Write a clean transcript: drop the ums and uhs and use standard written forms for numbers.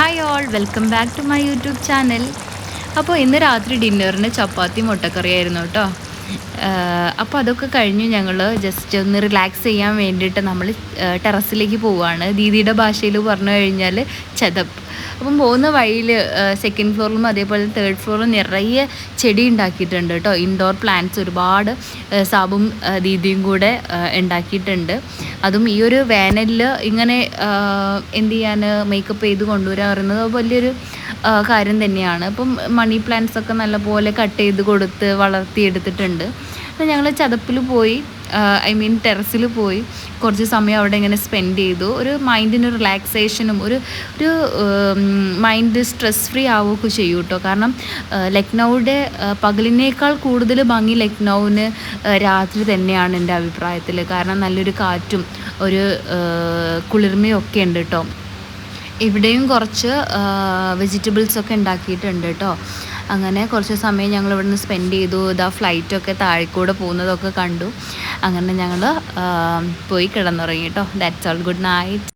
Hi all, welcome back to my YouTube channel. അപ്പോൾ ഇന്ന് രാത്രി ഡിന്നറിന് ചപ്പാത്തി മുട്ടക്കറിയായിരുന്നു കേട്ടോ. അപ്പോൾ അതൊക്കെ കഴിഞ്ഞ് ഞങ്ങൾ ജസ്റ്റ് ഒന്ന് റിലാക്സ് ചെയ്യാൻ വേണ്ടിയിട്ട് നമ്മൾ ടെറസിലേക്ക് പോവുകയാണ്. ദീദിയുടെ ഭാഷയിൽ പറഞ്ഞു കഴിഞ്ഞാൽ ചതപ്പ്. അപ്പം പോകുന്ന വഴിയിൽ സെക്കൻഡ് ഫ്ലോറിലും അതേപോലെ തേർഡ് ഫ്ലോറിലും നിറയെ ചെടി ഉണ്ടാക്കിയിട്ടുണ്ട് കേട്ടോ. ഇൻഡോർ പ്ലാന്റ്സ് ഒരുപാട് സാബും ദീദിയും കൂടെ ഉണ്ടാക്കിയിട്ടുണ്ട്. അതും ഈ ഒരു വേനലിൽ ഇങ്ങനെ എന്ത് ചെയ്യാൻ മേക്കപ്പ് ചെയ്ത് കൊണ്ടുവരാൻ പറയുന്നത് വലിയൊരു കാര്യം തന്നെയാണ്. അപ്പം മണി പ്ലാന്റ്സ് ഒക്കെ നല്ലപോലെ കട്ട് ചെയ്ത് കൊടുത്ത് വളർത്തിയെടുത്തിട്ടുണ്ട്. ഞങ്ങൾ ചതപ്പിൽ പോയി, ടെറസിൽ പോയി കുറച്ച് സമയം അവിടെ ഇങ്ങനെ സ്പെൻഡ് ചെയ്തു. ഒരു മൈൻഡിന് റിലാക്സേഷനും ഒരു മൈൻഡ് സ്ട്രെസ് ഫ്രീ ആവുകയൊക്കെ ചെയ്യും കേട്ടോ. കാരണം ലക്നൗവിൻ്റെ പകലിനേക്കാൾ കൂടുതൽ ഭംഗി ലക്നൗവിന് രാത്രി തന്നെയാണ് എൻ്റെ അഭിപ്രായത്തിൽ. കാരണം നല്ലൊരു കാറ്റും ഒരു കുളിർമയും ഒക്കെ ഉണ്ട് കേട്ടോ. ഇവിടെയും കുറച്ച് വെജിറ്റബിൾസൊക്കെ ഉണ്ടാക്കിയിട്ടുണ്ട് കേട്ടോ. അങ്ങനെ കുറച്ച് സമയം ഞങ്ങൾ ഇവിടുന്ന് സ്പെൻഡ് ചെയ്തു. ഇതാ ഫ്ലൈറ്റൊക്കെ താഴെക്കൂടെ പോകുന്നതൊക്കെ കണ്ടു. അങ്ങനെ ഞങ്ങൾ പോയി കിടന്നുറങ്ങി കേട്ടോ. That's all. Good night.